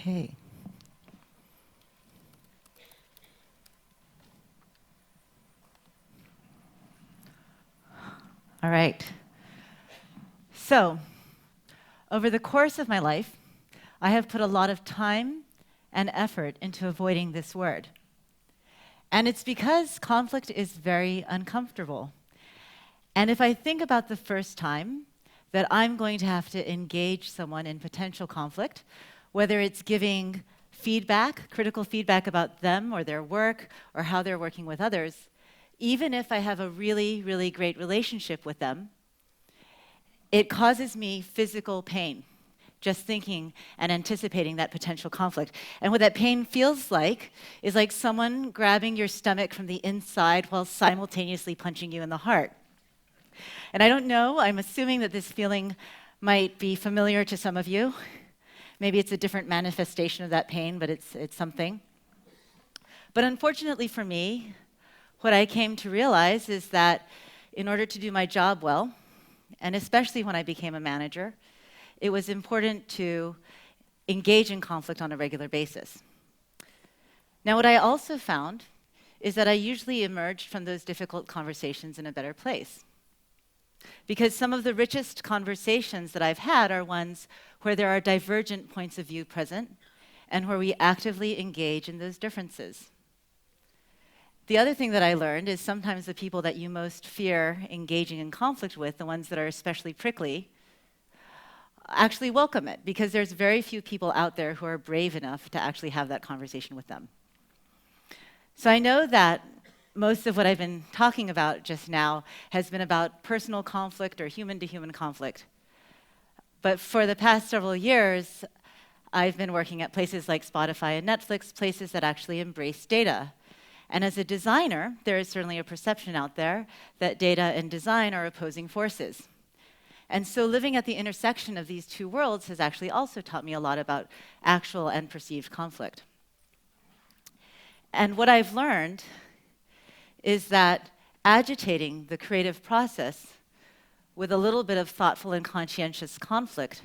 Okay. All right. So, over the course of my life, I have put a lot of time and effort into avoiding this word. And it's because conflict is very uncomfortable. And if I think about the first time that I'm going to have to engage someone in potential conflict, whether it's giving feedback, critical feedback about them or their work or how they're working with others, even if I have a really, really great relationship with them, it causes me physical pain, just thinking and anticipating that potential conflict. And what that pain feels like is like someone grabbing your stomach from the inside while simultaneously punching you in the heart. And I don't know, I'm assuming that this feeling might be familiar to some of you. Maybe it's a different manifestation of that pain, but it's something. But unfortunately for me, what I came to realize is that in order to do my job well, and especially when I became a manager, it was important to engage in conflict on a regular basis. Now, what I also found is that I usually emerged from those difficult conversations in a better place. Because some of the richest conversations that I've had are ones where there are divergent points of view present and where we actively engage in those differences. The other thing that I learned is sometimes the people that you most fear engaging in conflict with, the ones that are especially prickly, actually welcome it, because there's very few people out there who are brave enough to actually have that conversation with them. So I know that most of what I've been talking about just now has been about personal conflict or human-to-human conflict. But for the past several years, I've been working at places like Spotify and Netflix, places that actually embrace data. And as a designer, there is certainly a perception out there that data and design are opposing forces. And so living at the intersection of these two worlds has actually also taught me a lot about actual and perceived conflict. And what I've learned is that agitating the creative process with a little bit of thoughtful and conscientious conflict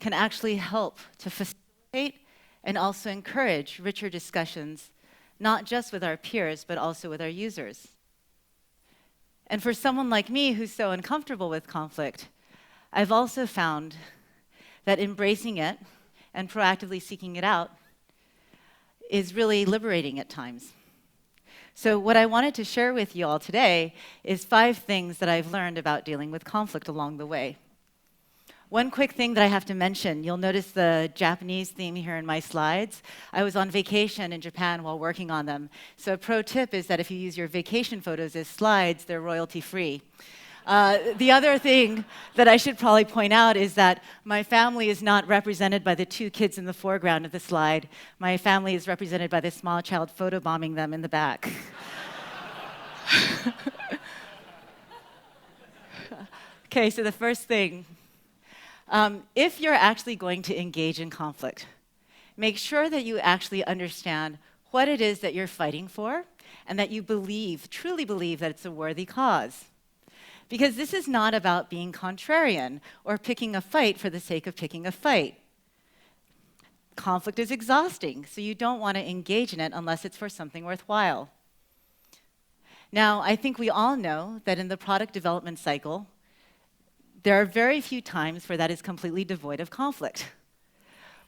can actually help to facilitate and also encourage richer discussions, not just with our peers, but also with our users. And for someone like me who's so uncomfortable with conflict, I've also found that embracing it and proactively seeking it out is really liberating at times. So what I wanted to share with you all today is 5 things that I've learned about dealing with conflict along the way. One quick thing that I have to mention, you'll notice the Japanese theme here in my slides. I was on vacation in Japan while working on them. So a pro tip is that if you use your vacation photos as slides, they're royalty-free. The other thing that I should probably point out is that my family is not represented by the 2 kids in the foreground of the slide. My family is represented by the small child photobombing them in the back. Okay, so the first thing. If you're actually going to engage in conflict, make sure that you actually understand what it is that you're fighting for and that you truly believe that it's a worthy cause. Because this is not about being contrarian or picking a fight for the sake of picking a fight. Conflict is exhausting, so you don't want to engage in it unless it's for something worthwhile. Now, I think we all know that in the product development cycle, there are very few times where that is completely devoid of conflict.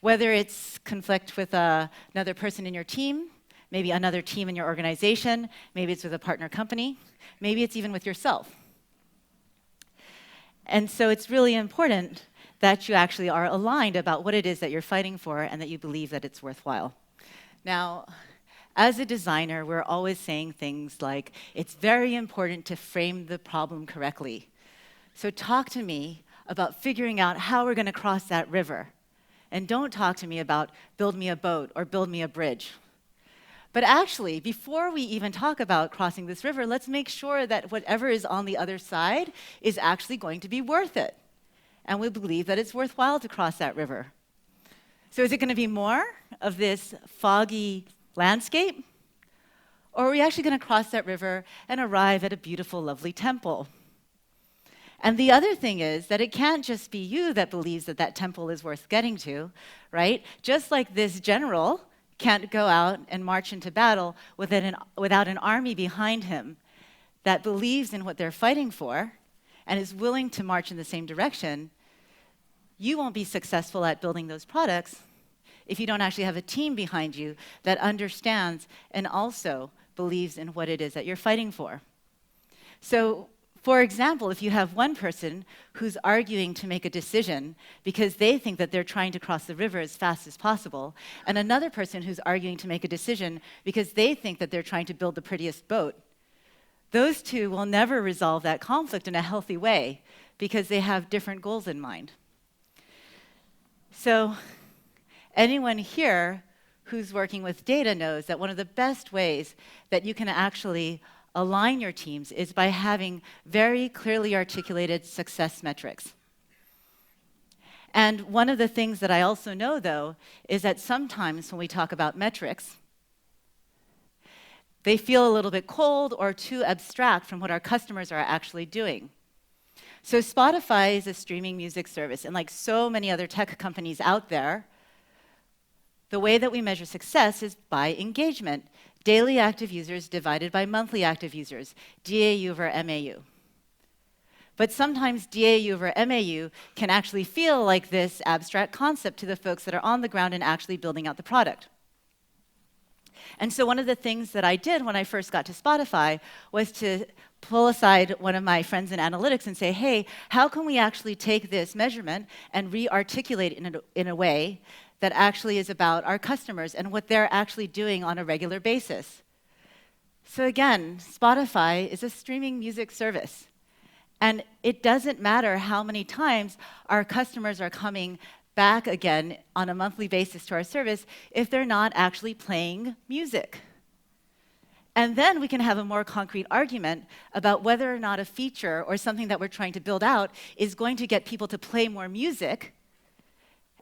Whether it's conflict with another person in your team, maybe another team in your organization, maybe it's with a partner company, maybe it's even with yourself. And so it's really important that you actually are aligned about what it is that you're fighting for and that you believe that it's worthwhile. Now, as a designer, we're always saying things like, it's very important to frame the problem correctly. So talk to me about figuring out how we're going to cross that river. And don't talk to me about build me a boat or build me a bridge. But actually, before we even talk about crossing this river, let's make sure that whatever is on the other side is actually going to be worth it. And we believe that it's worthwhile to cross that river. So is it going to be more of this foggy landscape? Or are we actually going to cross that river and arrive at a beautiful, lovely temple? And the other thing is that it can't just be you that believes that that temple is worth getting to, right? Just like this general can't go out and march into battle without an army behind him that believes in what they're fighting for and is willing to march in the same direction, you won't be successful at building those products if you don't actually have a team behind you that understands and also believes in what it is that you're fighting for. So, for example, if you have one person who's arguing to make a decision because they think that they're trying to cross the river as fast as possible, and another person who's arguing to make a decision because they think that they're trying to build the prettiest boat, those two will never resolve that conflict in a healthy way because they have different goals in mind. So, anyone here who's working with data knows that one of the best ways that you can actually align your teams is by having very clearly articulated success metrics. And one of the things that I also know, though, is that sometimes when we talk about metrics, they feel a little bit cold or too abstract from what our customers are actually doing. So Spotify is a streaming music service, and like so many other tech companies out there, the way that we measure success is by engagement. Daily active users divided by monthly active users, DAU over MAU. But sometimes DAU over MAU can actually feel like this abstract concept to the folks that are on the ground and actually building out the product. And so one of the things that I did when I first got to Spotify was to pull aside one of my friends in analytics and say, hey, how can we actually take this measurement and re-articulate it in a way that actually is about our customers and what they're actually doing on a regular basis? So again, Spotify is a streaming music service. And it doesn't matter how many times our customers are coming back again on a monthly basis to our service if they're not actually playing music. And then we can have a more concrete argument about whether or not a feature or something that we're trying to build out is going to get people to play more music.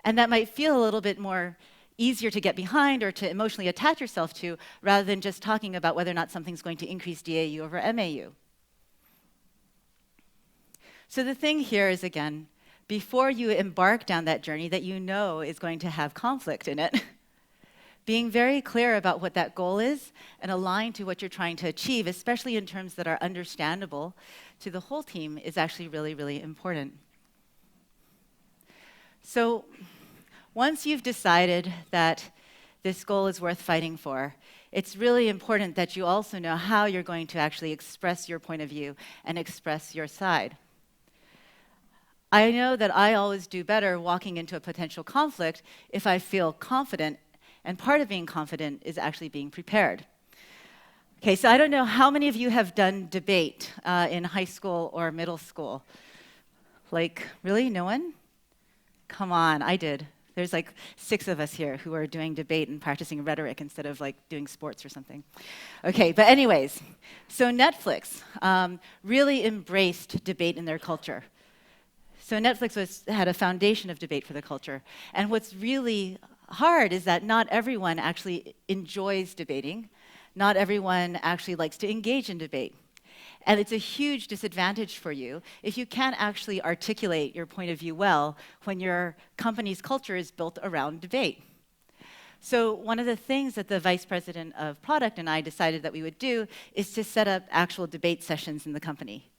And that might feel a little bit more easier to get behind or to emotionally attach yourself to, rather than just talking about whether or not something's going to increase DAU over MAU. So the thing here is, again, before you embark down that journey that you know is going to have conflict in it, being very clear about what that goal is and aligned to what you're trying to achieve, especially in terms that are understandable to the whole team, is actually really, really important. So once you've decided that this goal is worth fighting for, it's really important that you also know how you're going to actually express your point of view and express your side. I know that I always do better walking into a potential conflict if I feel confident, and part of being confident is actually being prepared. Okay, so I don't know how many of you have done debate in high school or middle school. Like, really? No one? Come on, I did. There's like 6 of us here who are doing debate and practicing rhetoric instead of like doing sports or something. Okay, but anyways, so Netflix really embraced debate in their culture. So Netflix had a foundation of debate for the culture. And what's really hard is that not everyone actually enjoys debating. Not everyone actually likes to engage in debate. And it's a huge disadvantage for you if you can't actually articulate your point of view well when your company's culture is built around debate. So one of the things that the vice president of product and I decided that we would do is to set up actual debate sessions in the company.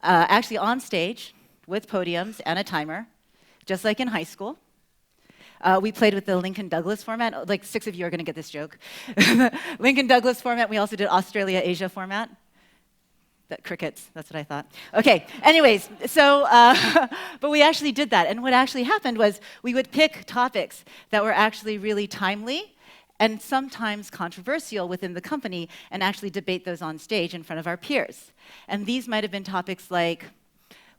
Actually on stage, with podiums and a timer, just like in high school. We played with the Lincoln-Douglas format. Like 6 of you are going to get this joke. Lincoln-Douglas format. We also did Australia-Asia format. Crickets, that's what I thought. Okay, anyways, so, but we actually did that. And what actually happened was we would pick topics that were actually really timely and sometimes controversial within the company and actually debate those on stage in front of our peers. And these might have been topics like,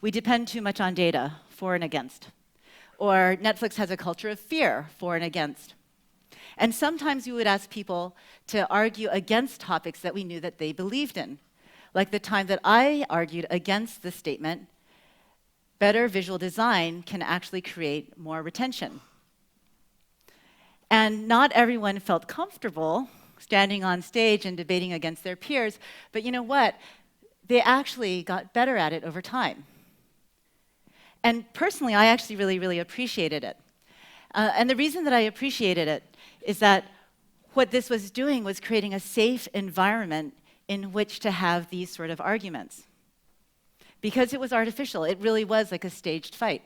we depend too much on data, for and against. Or Netflix has a culture of fear, for and against. And sometimes we would ask people to argue against topics that we knew that they believed in. Like the time that I argued against the statement, better visual design can actually create more retention. And not everyone felt comfortable standing on stage and debating against their peers, but you know what? They actually got better at it over time. And personally, I actually really, really appreciated it. And the reason that I appreciated it is that what this was doing was creating a safe environment in which to have these sort of arguments. Because it was artificial, it really was like a staged fight.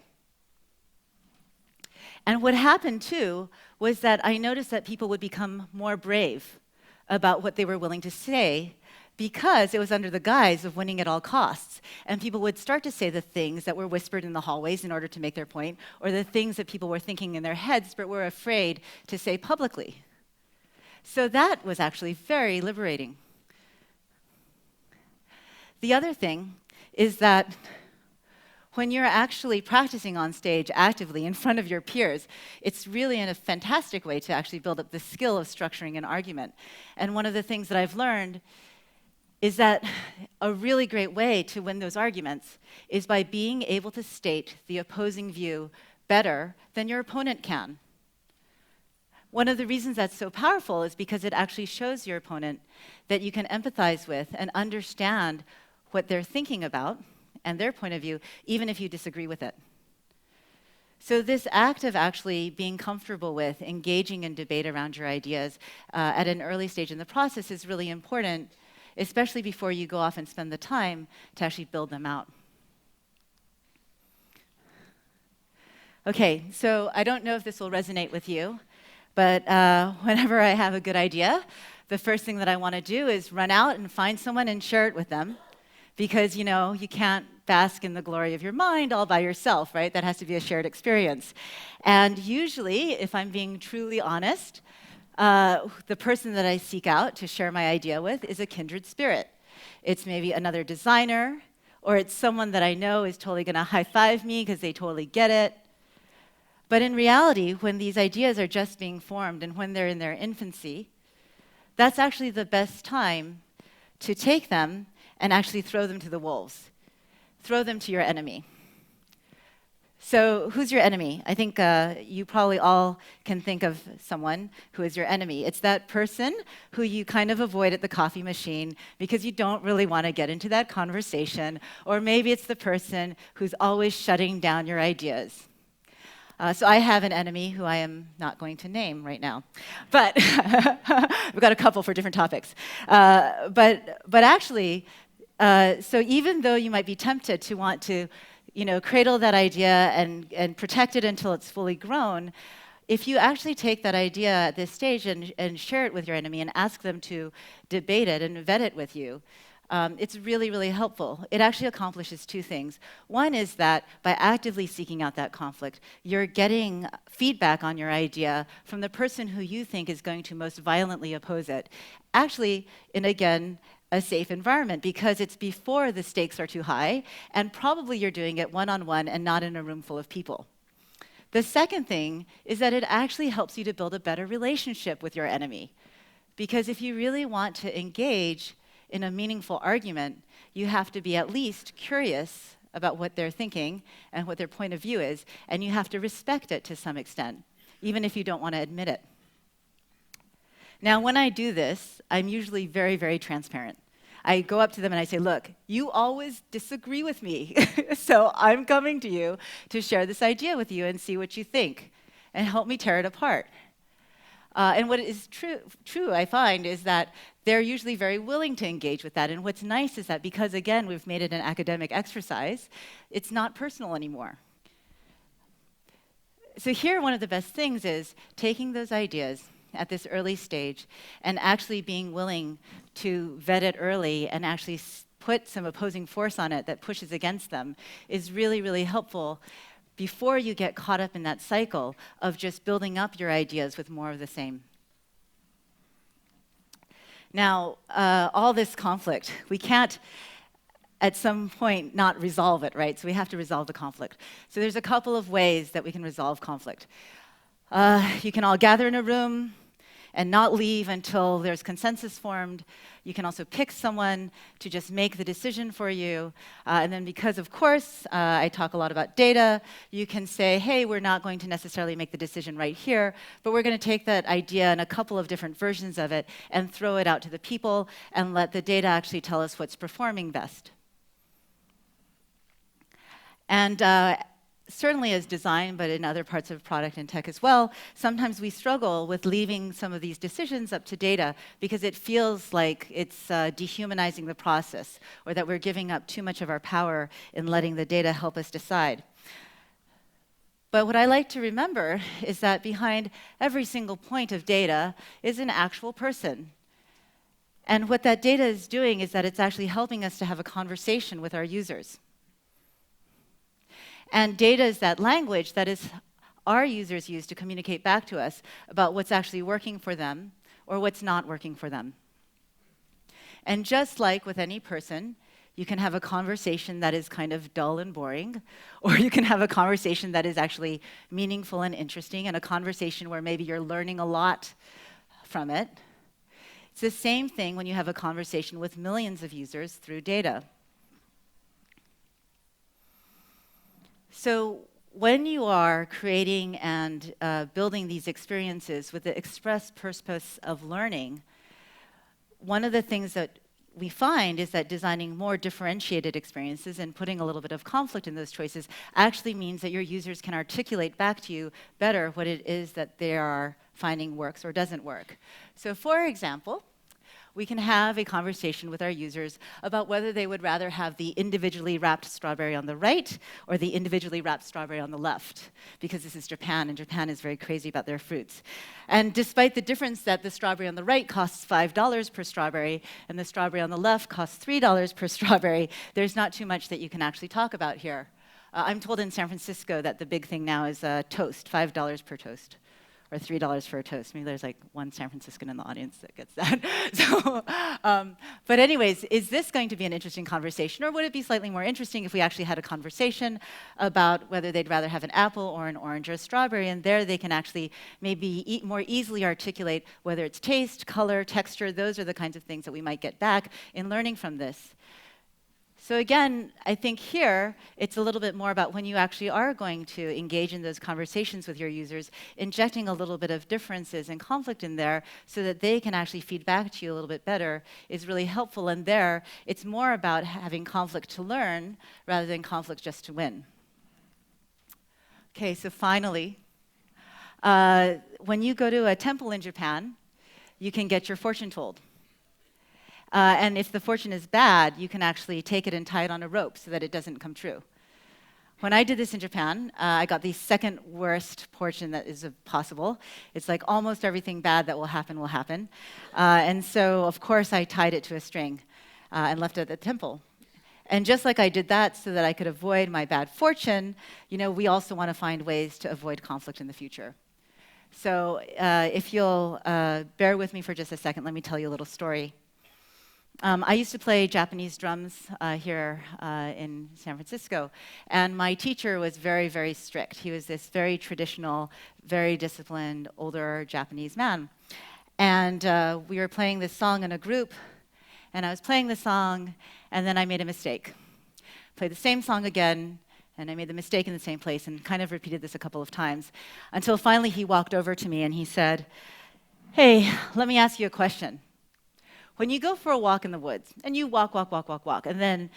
And what happened too was that I noticed that people would become more brave about what they were willing to say because it was under the guise of winning at all costs. And people would start to say the things that were whispered in the hallways in order to make their point, or the things that people were thinking in their heads but were afraid to say publicly. So that was actually very liberating. The other thing is that when you're actually practicing on stage actively in front of your peers, it's really in a fantastic way to actually build up the skill of structuring an argument. And one of the things that I've learned is that a really great way to win those arguments is by being able to state the opposing view better than your opponent can. One of the reasons that's so powerful is because it actually shows your opponent that you can empathize with and understand what they're thinking about and their point of view, even if you disagree with it. So this act of actually being comfortable with engaging in debate around your ideas at an early stage in the process is really important, especially before you go off and spend the time to actually build them out. Okay, so I don't know if this will resonate with you, but whenever I have a good idea, the first thing that I want to do is run out and find someone and share it with them. Because, you know, you can't bask in the glory of your mind all by yourself, right? That has to be a shared experience. And usually, if I'm being truly honest, the person that I seek out to share my idea with is a kindred spirit. It's maybe another designer, or it's someone that I know is totally going to high-five me because they totally get it. But in reality, when these ideas are just being formed and when they're in their infancy, that's actually the best time to take them and actually throw them to the wolves. Throw them to your enemy. So who's your enemy? I think you probably all can think of someone who is your enemy. It's that person who you kind of avoid at the coffee machine because you don't really want to get into that conversation, or maybe it's the person who's always shutting down your ideas. So I have an enemy who I am not going to name right now, but we've got a couple for different topics. But actually, so even though you might be tempted to want to, cradle that idea and protect it until it's fully grown, if you actually take that idea at this stage and share it with your enemy and ask them to debate it and vet it with you, it's really, really helpful. It actually accomplishes two things. One is that by actively seeking out that conflict, you're getting feedback on your idea from the person who you think is going to most violently oppose it. Actually, in, again, a safe environment, because it's before the stakes are too high, and probably you're doing it one-on-one and not in a room full of people. The second thing is that it actually helps you to build a better relationship with your enemy. Because if you really want to engage in a meaningful argument, you have to be at least curious about what they're thinking and what their point of view is, and you have to respect it to some extent, even if you don't want to admit it. Now, when I do this, I'm usually very, very transparent. I go up to them and I say, look, you always disagree with me, so I'm coming to you to share this idea with you and see what you think, and help me tear it apart. And what is true, I find, is that they're usually very willing to engage with that. And what's nice is that because, again, we've made it an academic exercise, it's not personal anymore. So here, one of the best things is taking those ideas at this early stage and actually being willing to vet it early and actually put some opposing force on it that pushes against them is really, really helpful before you get caught up in that cycle of just building up your ideas with more of the same. Now, all this conflict, we can't at some point not resolve it, right? So we have to resolve the conflict. So there's a couple of ways that we can resolve conflict. You can all gather in a room and not leave until there's consensus formed. You can also pick someone to just make the decision for you. And then because, of course, I talk a lot about data, you can say, hey, we're not going to necessarily make the decision right here, but we're going to take that idea and a couple of different versions of it and throw it out to the people and let the data actually tell us what's performing best. And certainly as design, but in other parts of product and tech as well, sometimes we struggle with leaving some of these decisions up to data because it feels like it's dehumanizing the process, or that we're giving up too much of our power in letting the data help us decide. But what I like to remember is that behind every single point of data is an actual person. And what that data is doing is that it's actually helping us to have a conversation with our users. And data is that language that is our users use to communicate back to us about what's actually working for them or what's not working for them. And just like with any person, you can have a conversation that is kind of dull and boring, or you can have a conversation that is actually meaningful and interesting, and a conversation where maybe you're learning a lot from it. It's the same thing when you have a conversation with millions of users through data. So when you are creating and building these experiences with the express purpose of learning, one of the things that we find is that designing more differentiated experiences and putting a little bit of conflict in those choices actually means that your users can articulate back to you better what it is that they are finding works or doesn't work. So for example, we can have a conversation with our users about whether they would rather have the individually wrapped strawberry on the right or the individually wrapped strawberry on the left, because this is Japan, and Japan is very crazy about their fruits. And despite the difference that the strawberry on the right costs $5 per strawberry and the strawberry on the left costs $3 per strawberry, there's not too much that you can actually talk about here. I'm told in San Francisco that the big thing now is toast, $5 per toast, or $3 for a toast. Maybe there's like one San Franciscan in the audience that gets that. So, but anyways, is this going to be an interesting conversation, or would it be slightly more interesting if we actually had a conversation about whether they'd rather have an apple or an orange or a strawberry, and there they can actually maybe more easily articulate whether it's taste, color, texture. Those are the kinds of things that we might get back in learning from this. So again, I think here, it's a little bit more about when you actually are going to engage in those conversations with your users, injecting a little bit of differences and conflict in there so that they can actually feed back to you a little bit better is really helpful. And there, it's more about having conflict to learn rather than conflict just to win. Okay, so finally, when you go to a temple in Japan, you can get your fortune told. And if the fortune is bad, you can actually take it and tie it on a rope so that it doesn't come true. When I did this in Japan, I got the second worst fortune that is possible. It's like almost everything bad that will happen. And so, of course, I tied it to a string and left it at the temple. And just like I did that so that I could avoid my bad fortune, we also want to find ways to avoid conflict in the future. So if you'll bear with me for just a second, let me tell you a little story. I used to play Japanese drums here in San Francisco, and my teacher was very, very strict. He was this very traditional, very disciplined, older Japanese man. And we were playing this song in a group, and I was playing the song, and then I made a mistake. Played the same song again, and I made the mistake in the same place, and kind of repeated this a couple of times, until finally he walked over to me and he said, "Hey, let me ask you a question. When you go for a walk in the woods, and you walk, and then,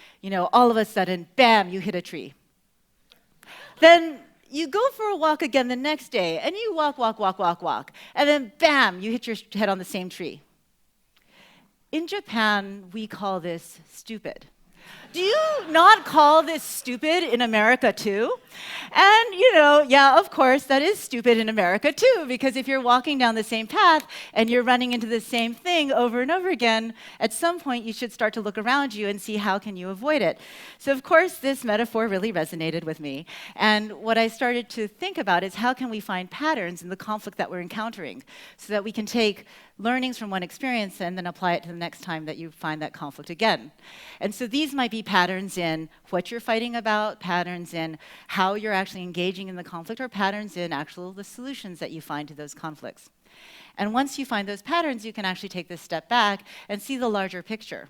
all of a sudden, bam, you hit a tree. Then you go for a walk again the next day, and you walk, and then bam, you hit your head on the same tree. In Japan, we call this stupid. Do you not call this stupid in America too? And, yeah, of course, that is stupid in America too, because if you're walking down the same path and you're running into the same thing over and over again, at some point you should start to look around you and see how can you avoid it. So, of course, this metaphor really resonated with me. And what I started to think about is how can we find patterns in the conflict that we're encountering so that we can take learnings from one experience and then apply it to the next time that you find that conflict again. And so these might be patterns in what you're fighting about, patterns in how you're actually engaging in the conflict, or patterns in the solutions that you find to those conflicts. And once you find those patterns, you can actually take this step back and see the larger picture.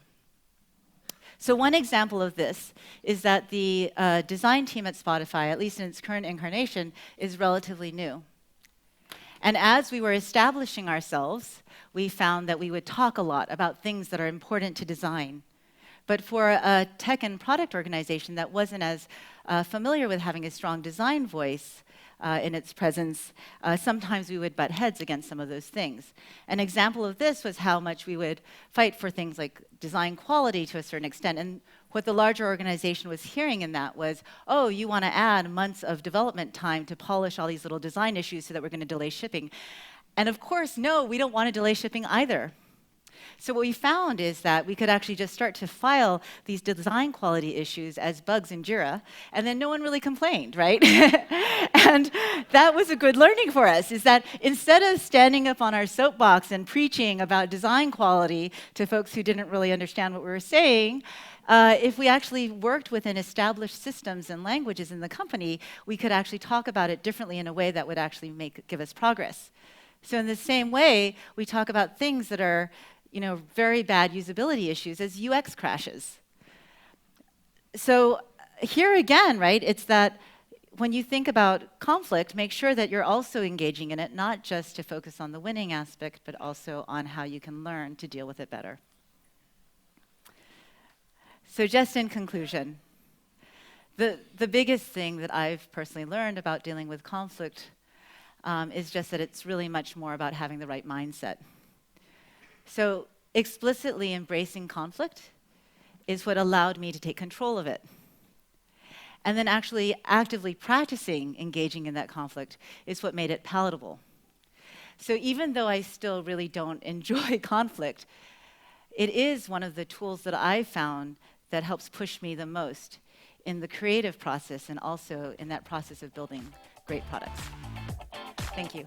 So one example of this is that the design team at Spotify, at least in its current incarnation, is relatively new. And as we were establishing ourselves, we found that we would talk a lot about things that are important to design. But for a tech and product organization that wasn't as familiar with having a strong design voice in its presence, sometimes we would butt heads against some of those things. An example of this was how much we would fight for things like design quality to a certain extent. And what the larger organization was hearing in that was, oh, you want to add months of development time to polish all these little design issues so that we're going to delay shipping. And of course, no, we don't want to delay shipping either. So what we found is that we could actually just start to file these design quality issues as bugs in Jira, and then no one really complained, right? And that was a good learning for us, is that instead of standing up on our soapbox and preaching about design quality to folks who didn't really understand what we were saying, if we actually worked within established systems and languages in the company, we could actually talk about it differently in a way that would actually give us progress. So in the same way, we talk about things that are very bad usability issues as UX crashes. So here again, right, it's that when you think about conflict, make sure that you're also engaging in it, not just to focus on the winning aspect, but also on how you can learn to deal with it better. So just in conclusion, the biggest thing that I've personally learned about dealing with conflict is just that it's really much more about having the right mindset. So explicitly embracing conflict is what allowed me to take control of it. And then actually actively practicing engaging in that conflict is what made it palatable. So even though I still really don't enjoy conflict, it is one of the tools that I've found that helps push me the most in the creative process and also in that process of building great products. Thank you.